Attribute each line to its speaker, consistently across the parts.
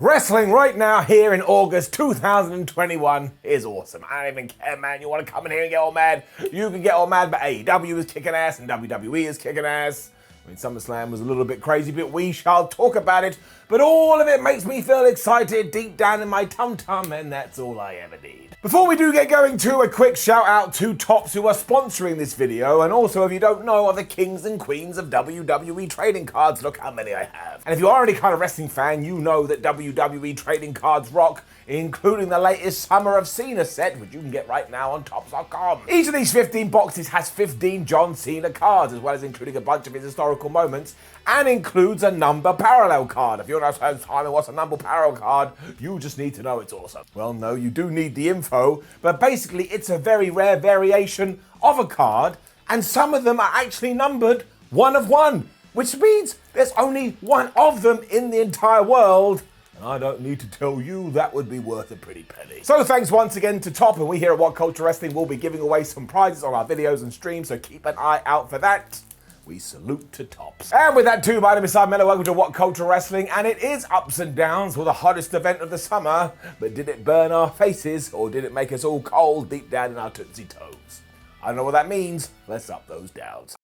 Speaker 1: Wrestling right now here in August 2021 is awesome. I don't even care, man. You want to come in here and get all mad? You can get all mad, but AEW is kicking ass and WWE is kicking ass. I mean, SummerSlam was a little bit crazy, but we shall talk about it. But all of it makes me feel excited deep down in my tum-tum, and that's all I ever need. Before we do get going to a quick shout out to Tops who are sponsoring this video, and also if you don't know are the kings and queens of WWE trading cards. Look how many I have. And if you are any kind of wrestling fan, you know that WWE trading cards rock, including the latest Summer of Cena set, which you can get right now on Tops.com. Each of these 15 boxes has 15 John Cena cards, as well as including a bunch of his historical moments, and includes a number parallel card. If you're not time what's a number parallel card, you just need to know it's awesome. Well, no, you do need the info, but basically it's a very rare variation of a card, and some of them are actually numbered 1 of 1, which means there's only one of them in the entire world. And I don't need to tell you that would be worth a pretty penny. So thanks once again to Top, and we here at WhatCulture Wrestling will be giving away some prizes on our videos and streams, so keep an eye out for that. We salute to Tops. And with that too, my name is Simon Miller, welcome to WhatCulture Wrestling, and it is ups and downs for the hottest event of the summer, but did it burn our faces, or did it make us all cold deep down in our tootsie toes? I don't know what that means, let's up those downs.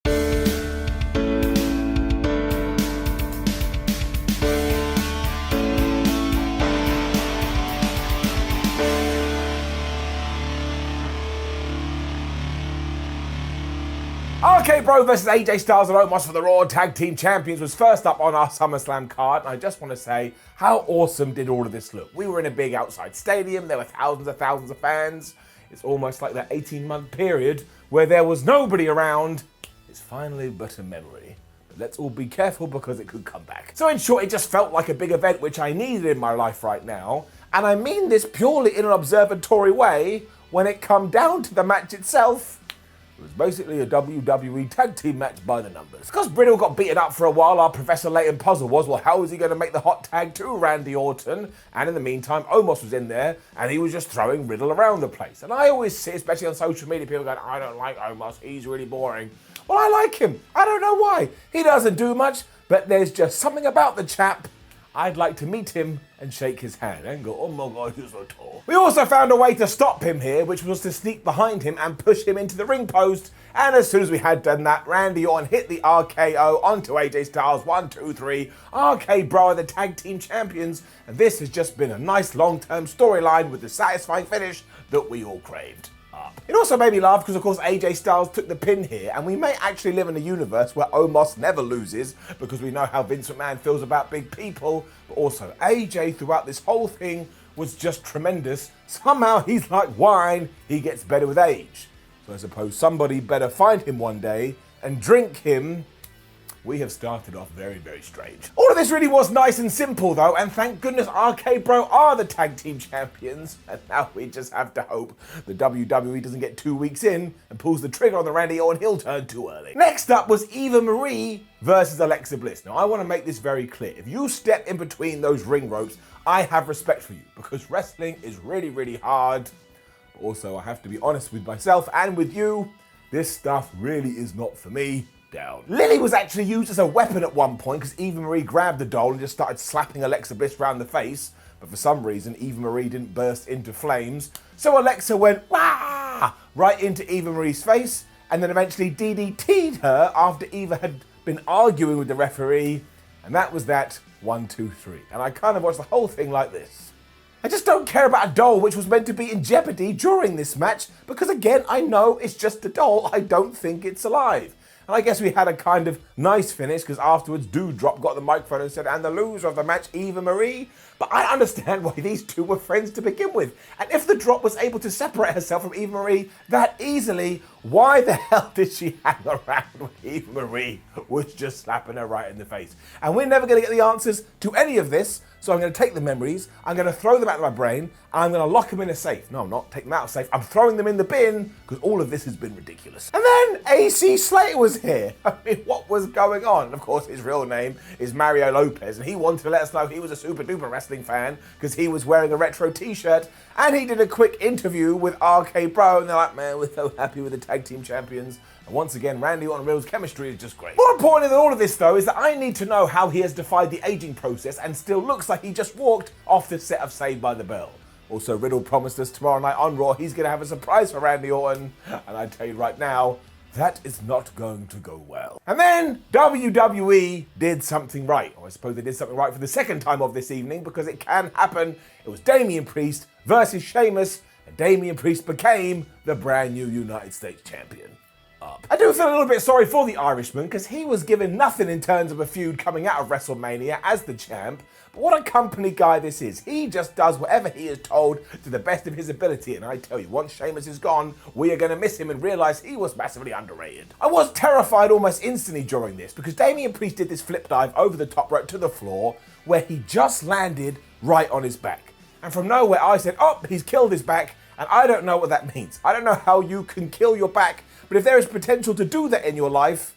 Speaker 1: RK Bro vs AJ Styles and Omos for the Raw Tag Team Champions was first up on our SummerSlam card, and I just want to say, how awesome did all of this look? We were in a big outside stadium, there were thousands of fans. It's almost like that 18-month period where there was nobody around. It's finally but a memory. But let's all be careful because it could come back. So in short, it just felt like a big event which I needed in my life right now, and I mean this purely in an observatory way. When it come down to the match itself, it was basically a WWE tag team match by the numbers. Because Brittle got beaten up for a while, our Professor Layton puzzle was, well, how is he going to make the hot tag to Randy Orton? And in the meantime, Omos was in there, and he was just throwing Riddle around the place. And I always see, especially on social media, people going, I don't like Omos, he's really boring. Well, I like him. I don't know why. He doesn't do much, but there's just something about the chap. I'd like to meet him and shake his hand and go, oh my God, he's so tall. We also found a way to stop him here, which was to sneak behind him and push him into the ring post. And as soon as we had done that, Randy Orton hit the RKO onto AJ Styles. 1, 2, 3. RK Bro are the tag team champions. And this has just been a nice long-term storyline with the satisfying finish that we all craved. It also made me laugh because, of course, AJ Styles took the pin here, and we may actually live in a universe where Omos never loses because we know how Vince McMahon feels about big people, but also AJ throughout this whole thing was just tremendous. Somehow he's like wine, he gets better with age. So I suppose somebody better find him one day and drink him. We have started off very, very strange. All of this really was nice and simple though, and thank goodness RK Bro are the tag team champions, and now we just have to hope the WWE doesn't get 2 weeks in and pulls the trigger on the Randy Orton heel turn too early. Next up was Eva Marie versus Alexa Bliss. Now I want to make this very clear. If you step in between those ring ropes, I have respect for you, because wrestling is really, really hard. But also I have to be honest with myself and with you, this stuff really is not for me. Down. Lily was actually used as a weapon at one point because Eva Marie grabbed the doll and just started slapping Alexa Bliss around the face, but for some reason Eva Marie didn't burst into flames, so Alexa went wah right into Eva Marie's face and then eventually DDT'd her after Eva had been arguing with the referee, and that was that. 1, 2, 3. And I kind of watched the whole thing like this. I just don't care about a doll which was meant to be in jeopardy during this match because, again, I know it's just a doll. I don't think it's alive. And I guess we had a kind of nice finish because afterwards Doudrop got the microphone and said, and the loser of the match, Eva Marie. But I understand why these two were friends to begin with. And if the Drop was able to separate herself from Eva Marie that easily, why the hell did she hang around when Eva Marie was just slapping her right in the face? And we're never going to get the answers to any of this. So I'm going to take the memories, I'm going to throw them out of my brain, and I'm going to lock them in a safe. No, I'm not taking them out of the safe. I'm throwing them in the bin because all of this has been ridiculous. And then AC Slater was here. I mean, what was going on? Of course, his real name is Mario Lopez, and he wanted to let us know he was a super duper wrestling fan because he was wearing a retro t-shirt, and he did a quick interview with RK Bro, and they're like, man, we're so happy with the tag team champions. And once again, Randy Orton and Riddle's chemistry is just great. More importantly than all of this though is that I need to know how he has defied the aging process and still looks like he just walked off the set of Saved by the Bell. Also, Riddle promised us tomorrow night on Raw he's going to have a surprise for Randy Orton, and I tell you right now, that is not going to go well. And then WWE did something right. Or I suppose they did something right for the second time of this evening, because it can happen. It was Damien Priest versus Sheamus, and Damien Priest became the brand new United States champion. I do feel a little bit sorry for the Irishman, because he was given nothing in terms of a feud coming out of WrestleMania as the champ. But what a company guy this is. He just does whatever he is told to the best of his ability. And I tell you, once Sheamus is gone, we are going to miss him and realise he was massively underrated. I was terrified almost instantly during this, because Damien Priest did this flip dive over the top rope to the floor where he just landed right on his back. And from nowhere I said, oh, he's killed his back. And I don't know what that means. I don't know how you can kill your back. But if there is potential to do that in your life,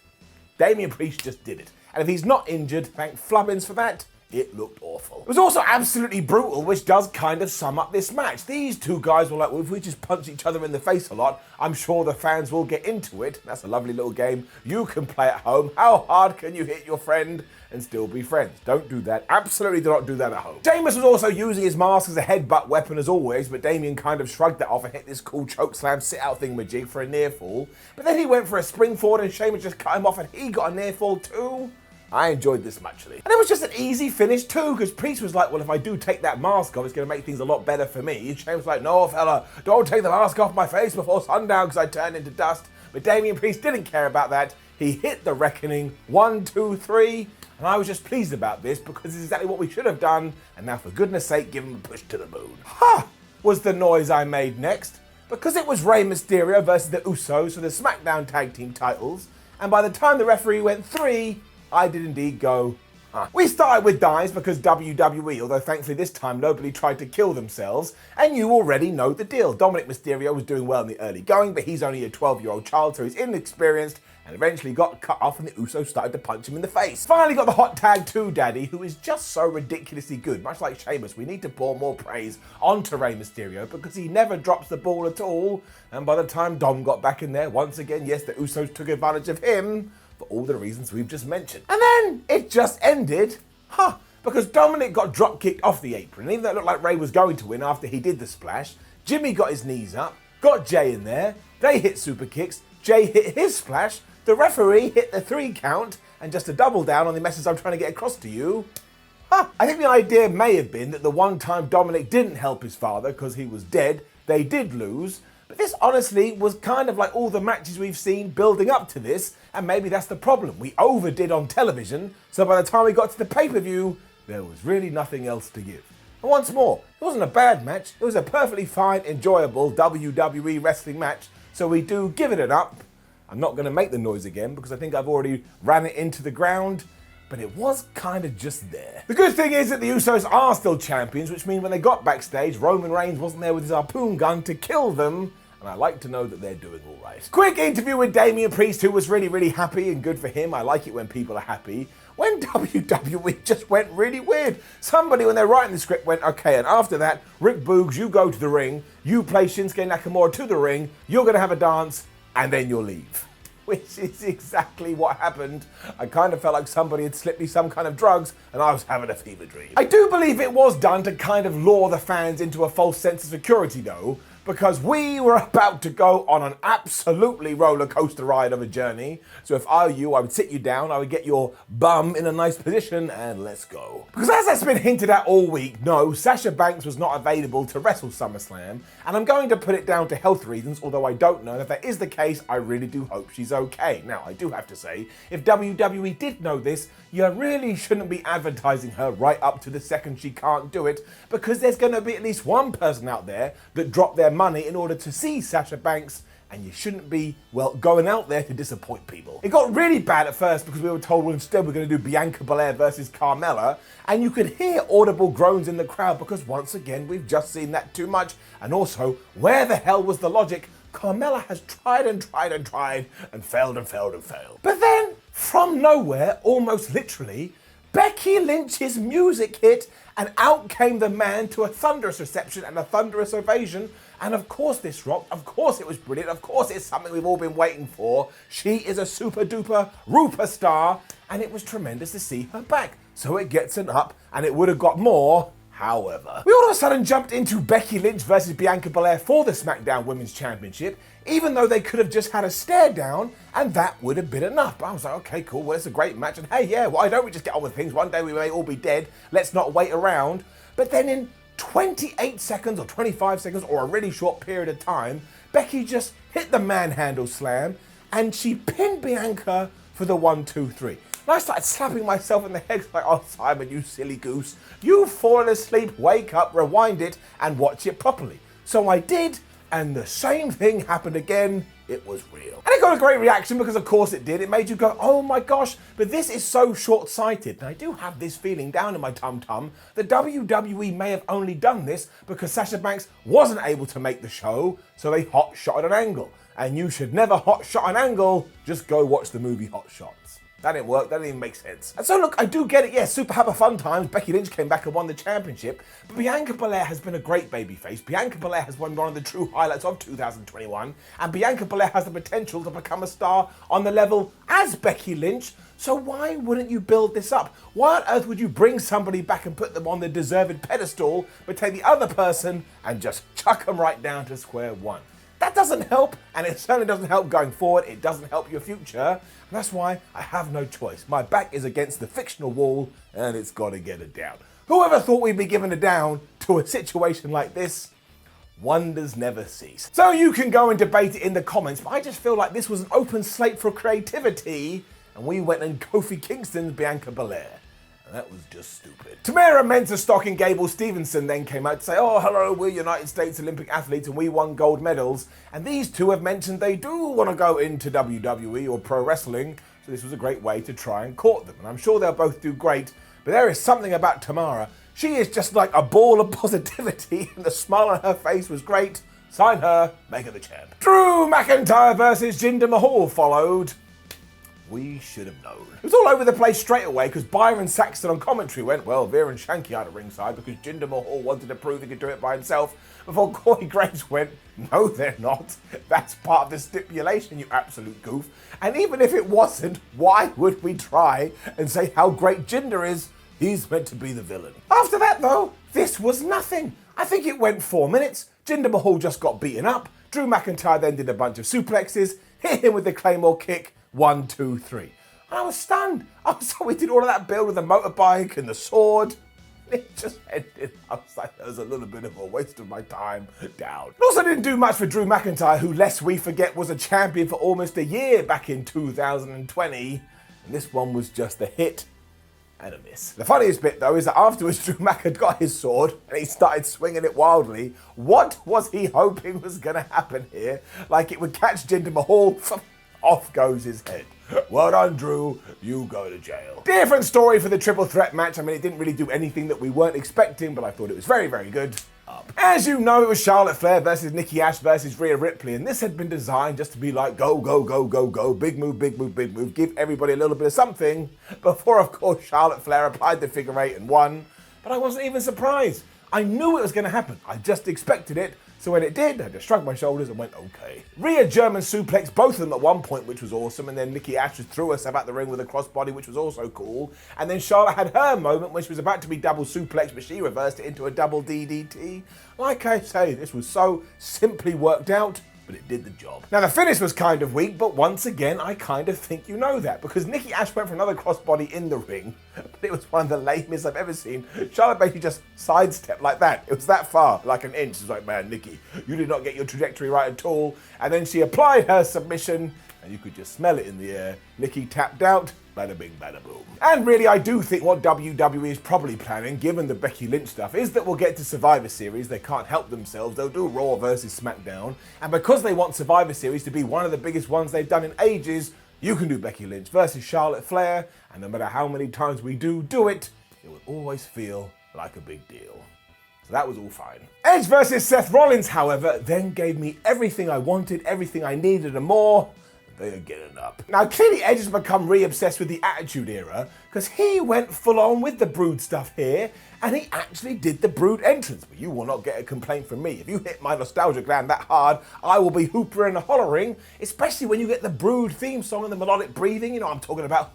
Speaker 1: Damien Priest just did it. And if he's not injured, thank Flubbins for that, it looked awful. It was also absolutely brutal, which does kind of sum up this match. These two guys were like, well, if we just punch each other in the face a lot, I'm sure the fans will get into it. That's a lovely little game you can play at home. How hard can you hit your friend and still be friends? Don't do that. Absolutely do not do that at home. Sheamus was also using his mask as a headbutt weapon as always, but Damien kind of shrugged that off and hit this cool chokeslam sit-out thingamajig for a near fall. But then he went for a spring forward and Sheamus just cut him off and he got a near fall too. I enjoyed this muchly. And it was just an easy finish too, because Priest was like, well, if I do take that mask off, it's going to make things a lot better for me. And Shane was like, no, fella, don't take the mask off my face before sundown because I turn into dust. But Damien Priest didn't care about that. He hit the reckoning, 1, 2, 3. And I was just pleased about this because it's exactly what we should have done. And now, for goodness sake, give him a push to the moon. Ha! Was the noise I made next. Because it was Rey Mysterio versus the Usos for the SmackDown Tag Team titles. And by the time the referee went 3, I did indeed go, huh. We started with dives because WWE, although thankfully this time nobody tried to kill themselves, and you already know the deal. Dominic Mysterio was doing well in the early going, but he's only a 12-year-old child, so he's inexperienced, and eventually got cut off and the Usos started to punch him in the face. Finally got the hot tag to Daddy, who is just so ridiculously good. Much like Sheamus, we need to pour more praise onto Rey Mysterio because he never drops the ball at all, and by the time Dom got back in there, once again, yes, the Usos took advantage of him, for all the reasons we've just mentioned. And then it just ended, because Dominic got drop kicked off the apron. And even though it looked like Rey was going to win after he did the splash, Jimmy got his knees up, got Jay in there, they hit super kicks, Jay hit his splash, the referee hit the 3 count, and just to double down on the message I'm trying to get across to you, I think the idea may have been that the one time Dominic didn't help his father because he was dead, they did lose. But this honestly was kind of like all the matches we've seen building up to this, and maybe that's the problem. We overdid on television, so by the time we got to the pay-per-view, there was really nothing else to give. And once more, it wasn't a bad match, it was a perfectly fine, enjoyable WWE wrestling match, so we do give it an up. I'm not going to make the noise again because I think I've already ran it into the ground, but it was kind of just there. The good thing is that the Usos are still champions, which means when they got backstage, Roman Reigns wasn't there with his harpoon gun to kill them, and I like to know that they're doing all right. Quick interview with Damien Priest, who was really, really happy, and good for him. I like it when people are happy. When WWE just went really weird. Somebody, when they're writing the script, went, okay, and after that, Rick Boogs, you go to the ring, you play Shinsuke Nakamura to the ring, you're going to have a dance, and then you'll leave. Which is exactly what happened. I kind of felt like somebody had slipped me some kind of drugs and I was having a fever dream. I do believe it was done to kind of lure the fans into a false sense of security though, because we were about to go on an absolutely roller coaster ride of a journey. So if I were you, I would sit you down, I would get your bum in a nice position and let's go. Because as has been hinted at all week, no, Sasha Banks was not available to wrestle SummerSlam, and I'm going to put it down to health reasons, although I don't know. And if that is the case, I really do hope she's okay. Now, I do have to say, if WWE did know this, you really shouldn't be advertising her right up to the second she can't do it, because there's going to be at least one person out there that dropped their money in order to see Sasha Banks, and you shouldn't be, well, going out there to disappoint people. It got really bad at first because we were told, well, instead we're going to do Bianca Belair versus Carmella, and you could hear audible groans in the crowd because once again, we've just seen that too much, and also, where the hell was the logic? Carmella has tried and tried and tried and failed and failed and failed. But then, from nowhere, almost literally, Becky Lynch's music hit and out came the man to a thunderous reception and a thunderous ovation, And of course this rocked, of course it was brilliant, of course it's something we've all been waiting for. She is a super duper Ruper star, and it was tremendous to see her back. So it gets an up, and it would have got more. However, we all of a sudden jumped into Becky Lynch versus Bianca Belair for the SmackDown Women's Championship, even though they could have just had a stare down and that would have been enough. But I was like, okay, cool, well, it's a great match. And hey, yeah, why don't we just get on with things? One day we may all be dead. Let's not wait around. But then in 28 seconds or 25 seconds or a really short period of time, Becky just hit the manhandle slam and she pinned Bianca for the 1, 2, 3. And I started slapping myself in the head like, oh, Simon, you silly goose. You've fallen asleep, wake up, rewind it, and watch it properly. So I did, and the same thing happened again. It was real. And it got a great reaction because, of course, it did. It made you go, oh my gosh, but this is so short-sighted. And I do have this feeling down in my tum-tum that WWE may have only done this because Sasha Banks wasn't able to make the show, so they hot-shot an angle. And you should never hot-shot an angle, just go watch the movie Hot Shots. That didn't work, that didn't even make sense. And so look, I do get it, yes, super happy fun times. Becky Lynch came back and won the championship, but Bianca Belair has been a great babyface. Bianca Belair has won one of the true highlights of 2021, and Bianca Belair has the potential to become a star on the level as Becky Lynch, so why wouldn't you build this up? Why on earth would you bring somebody back and put them on the deserved pedestal, but take the other person and just chuck them right down to square one? That doesn't help, and it certainly doesn't help going forward. It doesn't help your future, and that's why I have no choice. My back is against the fictional wall, and it's got to get a down. Whoever thought we'd be given a down to a situation like this? Wonders never cease. So you can go and debate it in the comments, but I just feel like this was an open slate for creativity, and we went and Kofi Kingston's Bianca Belair. And that was just stupid. Tamara Mentor-Stock and Gable Stevenson then came out to say, oh, hello, we're United States Olympic athletes and we won gold medals. And these two have mentioned they do want to go into WWE or pro wrestling. So this was a great way to try and court them. And I'm sure they'll both do great. But there is something about Tamara. She is just like a ball of positivity. And the smile on her face was great. Sign her, make her the champ. Drew McIntyre versus Jinder Mahal followed. We should have known. It was all over the place straight away because Byron Saxton on commentary went, well, Veer and Shanky out at ringside because Jinder Mahal wanted to prove he could do it by himself, before Corey Graves went, no, they're not. That's part of the stipulation, you absolute goof. And even if it wasn't, why would we try and say how great Jinder is? He's meant to be the villain. After that, though, this was nothing. I think it went 4 minutes. Jinder Mahal just got beaten up. Drew McIntyre then did a bunch of suplexes, hit him with the Claymore kick, 1, 2, 3. And I was stunned. We did all of that build with the motorbike and the sword. It just ended. I was like, that was a little bit of a waste of my time down. It also didn't do much for Drew McIntyre, who, lest we forget, was a champion for almost a year back in 2020. And this one was just a hit and a miss. The funniest bit, though, is that afterwards Drew Mac had got his sword and he started swinging it wildly. What was he hoping was going to happen here? Like it would catch Jinder Mahal. Off goes his head. Well done, Drew. You go to jail. Different story for the triple threat match. I mean, it didn't really do anything that we weren't expecting, but I thought it was very, very good. As you know, it was Charlotte Flair versus Nikki Ash versus Rhea Ripley, and this had been designed just to be like, go, go, go, go, go, big move, big move, big move, give everybody a little bit of something, before, of course, Charlotte Flair applied the figure eight and won. But I wasn't even surprised. I knew it was going to happen. I just expected it. So when it did, I just shrugged my shoulders and went, okay. Rhea German suplex both of them at one point, which was awesome. And then Nikki Ash just threw herself out the ring with a crossbody, which was also cool. And then Charlotte had her moment when she was about to be double suplex, but she reversed it into a double DDT. Like I say, this was so simply worked out, but it did the job. Now, the finish was kind of weak, but once again, I kind of think you know that, because Nikki Ash went for another crossbody in the ring, but it was one of the lamest I've ever seen. Charlotte basically just sidestepped like that. It was that far, like an inch. It was like, man, Nikki, you did not get your trajectory right at all. And then she applied her submission, and you could just smell it in the air. Nikki tapped out, bada bing, bada boom. And really, I do think what WWE is probably planning, given the Becky Lynch stuff, is that we'll get to Survivor Series. They can't help themselves. They'll do Raw versus SmackDown. And because they want Survivor Series to be one of the biggest ones they've done in ages, you can do Becky Lynch versus Charlotte Flair. And no matter how many times we do it, it will always feel like a big deal. So that was all fine. Edge versus Seth Rollins, however, then gave me everything I wanted, everything I needed and more. they are getting up. Now, clearly Edge has become re-obsessed with the Attitude Era, because he went full on with the Brood stuff here, and he actually did the Brood entrance. But you will not get a complaint from me. If you hit my nostalgia gland that hard, I will be hoopering and hollering, especially when you get the Brood theme song and the melodic breathing, you know what I'm talking about,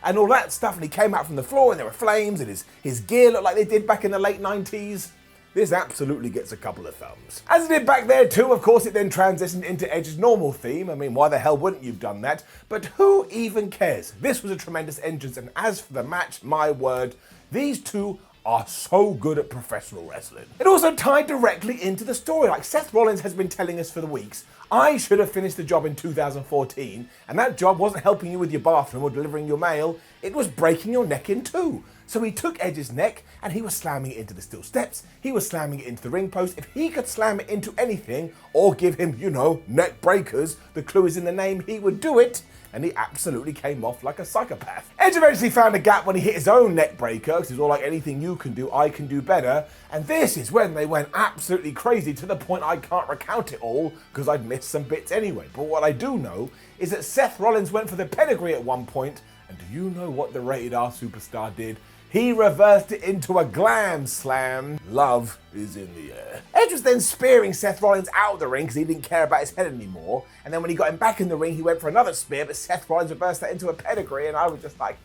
Speaker 1: and all that stuff, and he came out from the floor and there were flames, and his gear looked like they did back in the late 90s. This absolutely gets a couple of thumbs. As it did back there too, of course, it then transitioned into Edge's normal theme. I mean, why the hell wouldn't you have done that? But who even cares? This was a tremendous entrance, and as for the match, my word, these two are so good at professional wrestling. It also tied directly into the story. Like Seth Rollins has been telling us for the weeks, I should have finished the job in 2014, and that job wasn't helping you with your bathroom or delivering your mail, it was breaking your neck in two. So he took Edge's neck and he was slamming it into the steel steps, he was slamming it into the ring post. If he could slam it into anything or give him, you know, neck breakers, the clue is in the name, he would do it. And he absolutely came off like a psychopath. Edge eventually found a gap when he hit his own neck breaker, because he was all like, anything you can do, I can do better. And this is when they went absolutely crazy, to the point I can't recount it all, because I'd missed some bits anyway. But what I do know is that Seth Rollins went for the pedigree at one point, and do you know what the Rated R superstar did? He reversed it into a glam slam. Love is in the air. Edge was then spearing Seth Rollins out of the ring because he didn't care about his head anymore. And then when he got him back in the ring, he went for another spear, but Seth Rollins reversed that into a pedigree, and I was just like,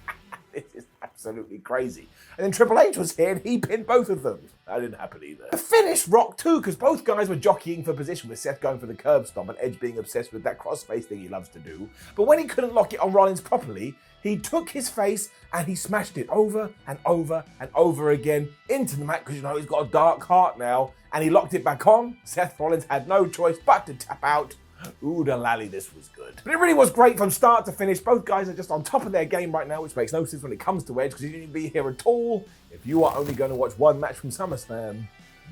Speaker 1: this is absolutely crazy. And then Triple H was here and he pinned both of them. That didn't happen either. The finish rocked too, because both guys were jockeying for position, with Seth going for the curb stomp and Edge being obsessed with that crossface thing he loves to do. But when he couldn't lock it on Rollins properly, he took his face and he smashed it over and over and over again into the mat, because you know he's got a dark heart now, and he locked it back on. Seth Rollins had no choice but to tap out. Ooh da lally, this was good. But it really was great from start to finish. Both guys are just on top of their game right now, which makes no sense when it comes to Edge, because he didn't be here at all. If you are only going to watch one match from SummerSlam,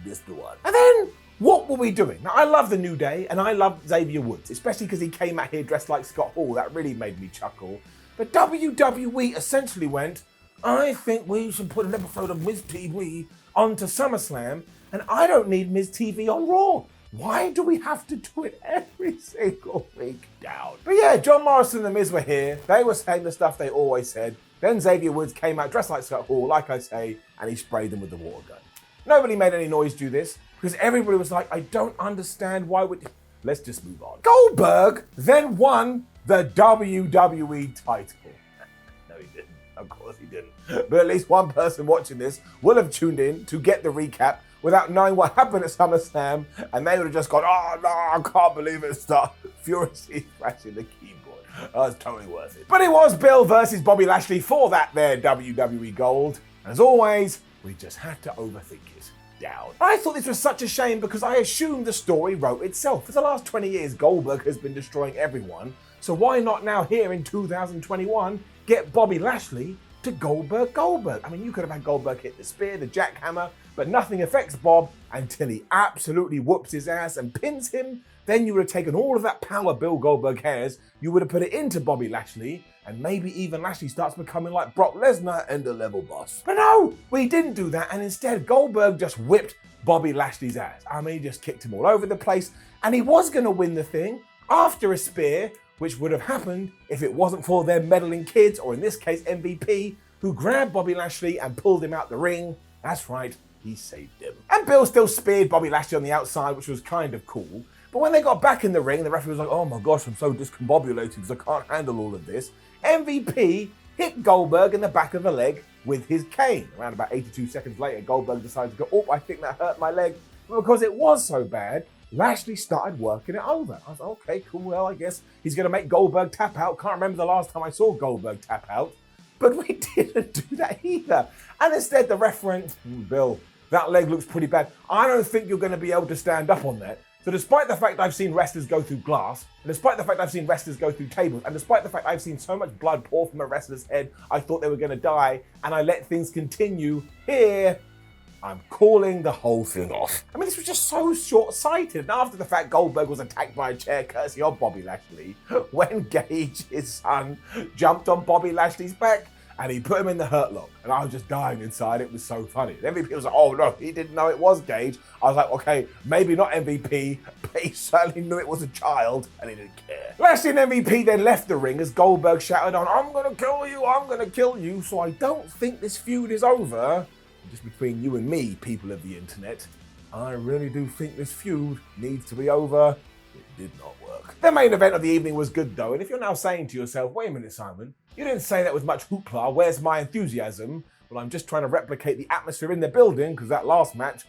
Speaker 1: this the one. And then, what were we doing? Now, I love the New Day, and I love Xavier Woods, especially because he came out here dressed like Scott Hall. That really made me chuckle. But WWE essentially went, I think we should put an episode of Miz TV onto SummerSlam, and I don't need Miz TV on Raw. Why do we have to do it every single week? Down. But yeah, John Morrison and The Miz were here. They were saying the stuff they always said. Then Xavier Woods came out dressed like Scott Hall, like I say, and he sprayed them with the water gun. Nobody made any noise do this, because everybody was like, I don't understand why would... Let's just move on. Goldberg then won the WWE title. No, he didn't. Of course he didn't. But at least one person watching this will have tuned in to get the recap without knowing what happened at SummerSlam, and they would have just gone, oh no, I can't believe it, start furiously thrashing the keyboard. That was totally worth it. But it was Bill versus Bobby Lashley for that there WWE gold. And as always, we just had to overthink it. Down. I thought this was such a shame, because I assumed the story wrote itself. For the last 20 years, Goldberg has been destroying everyone. So why not now, here in 2021, get Bobby Lashley to Goldberg? I mean, you could have had Goldberg hit the spear, the jackhammer, but nothing affects Bob until he absolutely whoops his ass and pins him. Then you would have taken all of that power Bill Goldberg has, you would have put it into Bobby Lashley, and maybe even Lashley starts becoming like Brock Lesnar and the level boss. But no, we didn't do that, and instead Goldberg just whipped Bobby Lashley's ass. I mean, he just kicked him all over the place, and he was going to win the thing after a spear, which would have happened if it wasn't for their meddling kids, or in this case MVP, who grabbed Bobby Lashley and pulled him out the ring. That's right, he saved him. And Bill still speared Bobby Lashley on the outside, which was kind of cool. But when they got back in the ring, the referee was like, oh my gosh, I'm so discombobulated because I can't handle all of this. MVP hit Goldberg in the back of the leg with his cane. Around about 82 seconds later, Goldberg decided to go, oh, I think that hurt my leg. But because it was so bad, Lashley started working it over. I was like, okay, cool, well, I guess he's going to make Goldberg tap out. Can't remember the last time I saw Goldberg tap out. But we didn't do that either. And instead, the ref went, Bill, that leg looks pretty bad. I don't think you're going to be able to stand up on that. So despite the fact I've seen wrestlers go through glass, and despite the fact I've seen wrestlers go through tables, and despite the fact I've seen so much blood pour from a wrestler's head, I thought they were going to die, and I let things continue, here, I'm calling the whole thing off. I mean, this was just so short-sighted. And after the fact Goldberg was attacked by a chair courtesy of Bobby Lashley, when Gage, his son, jumped on Bobby Lashley's back, and he put him in the hurt lock. And I was just dying inside. It was so funny. And MVP was like, oh no, he didn't know it was Gage. I was like, okay, maybe not MVP, but he certainly knew it was a child, and he didn't care. Lashley and MVP then left the ring as Goldberg shouted on, I'm gonna kill you, I'm gonna kill you. So I don't think this feud is over. Just between you and me, people of the internet, I really do think this feud needs to be over. It did not work. The main event of the evening was good though, and if you're now saying to yourself, wait a minute, Simon, you didn't say that with much hoopla, where's my enthusiasm? Well, I'm just trying to replicate the atmosphere in the building because that last match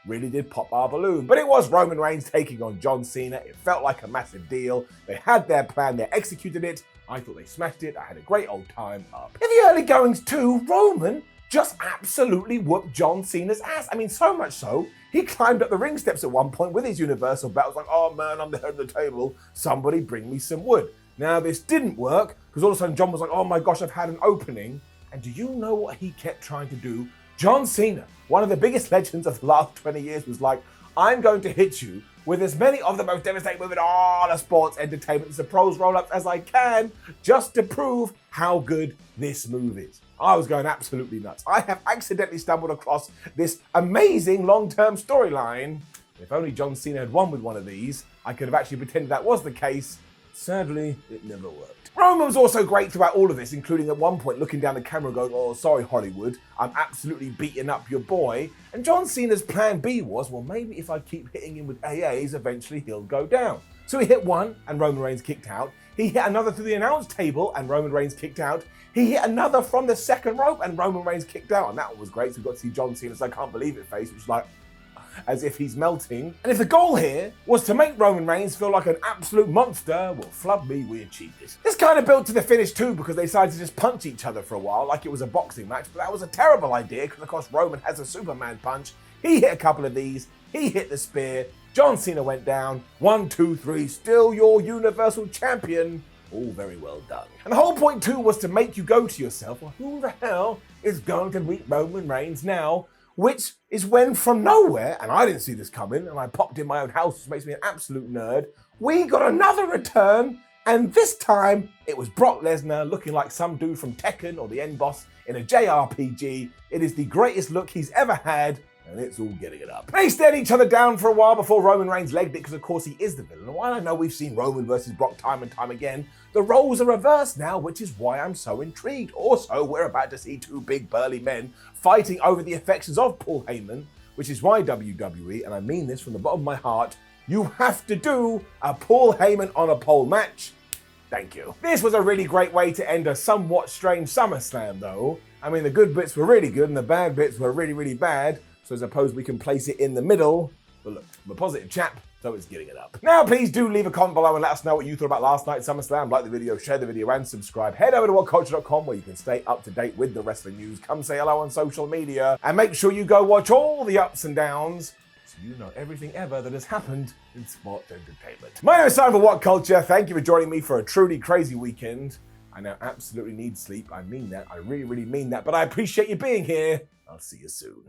Speaker 1: really did pop our balloon. But it was Roman Reigns taking on John Cena. It felt like a massive deal. They had their plan, they executed it. I thought they smashed it. I had a great old time up. In the early goings too, Roman just absolutely whooped John Cena's ass. I mean, so much so, he climbed up the ring steps at one point with his Universal belt. Was like, oh man, I'm the head of the table. Somebody bring me some wood. Now, this didn't work because all of a sudden John was like, oh my gosh, I've had an opening. And do you know what he kept trying to do? John Cena, one of the biggest legends of the last 20 years, was like, I'm going to hit you with as many of the most devastating moves in all of sports entertainment as the pros roll-ups as I can, just to prove how good this move is. I was going absolutely nuts. I have accidentally stumbled across this amazing long-term storyline. If only John Cena had won with one of these, I could have actually pretended that was the case. Sadly, it never worked. Roman was also great throughout all of this, including at one point looking down the camera going, oh, sorry, Hollywood, I'm absolutely beating up your boy. And John Cena's plan B was, well, maybe if I keep hitting him with AAs, eventually he'll go down. So he hit one, and Roman Reigns kicked out. He hit another through the announce table, and Roman Reigns kicked out. He hit another from the second rope, and Roman Reigns kicked out. And that one was great, so we got to see John Cena's I can't believe it face, which is like, as if he's melting. And if the goal here was to make Roman Reigns feel like an absolute monster, well, flub me, we achieved this. This kind of built to the finish too because they decided to just punch each other for a while like it was a boxing match, but that was a terrible idea because of course Roman has a Superman punch. He hit a couple of these, he hit the spear, John Cena went down, 1, 2, 3, still your Universal Champion. All very well done. And the whole point too was to make you go to yourself, well, who the hell is going to beat Roman Reigns now? Which is when from nowhere, and I didn't see this coming, and I popped in my own house, which makes me an absolute nerd, we got another return, and this time it was Brock Lesnar looking like some dude from Tekken or the End Boss in a JRPG. It is the greatest look he's ever had, and it's all getting it up. They stared each other down for a while before Roman Reigns legged it, because of course he is the villain. And while I know we've seen Roman versus Brock time and time again, the roles are reversed now, which is why I'm so intrigued. Also, we're about to see two big burly men fighting over the affections of Paul Heyman, which is why WWE, and I mean this from the bottom of my heart, you have to do a Paul Heyman on a pole match. Thank you. This was a really great way to end a somewhat strange SummerSlam though. I mean, the good bits were really good and the bad bits were really, really bad. So I suppose we can place it in the middle. But look, I'm a positive chap, so it's getting it up. Now, please do leave a comment below and let us know what you thought about last night's SummerSlam. Like the video, share the video, and subscribe. Head over to WhatCulture.com where you can stay up to date with the wrestling news. Come say hello on social media. And make sure you go watch all the ups and downs so you know everything ever that has happened in sports entertainment. My name is Simon for WhatCulture. Thank you for joining me for a truly crazy weekend. I now absolutely need sleep. I mean that. I really, really mean that. But I appreciate you being here. I'll see you soon.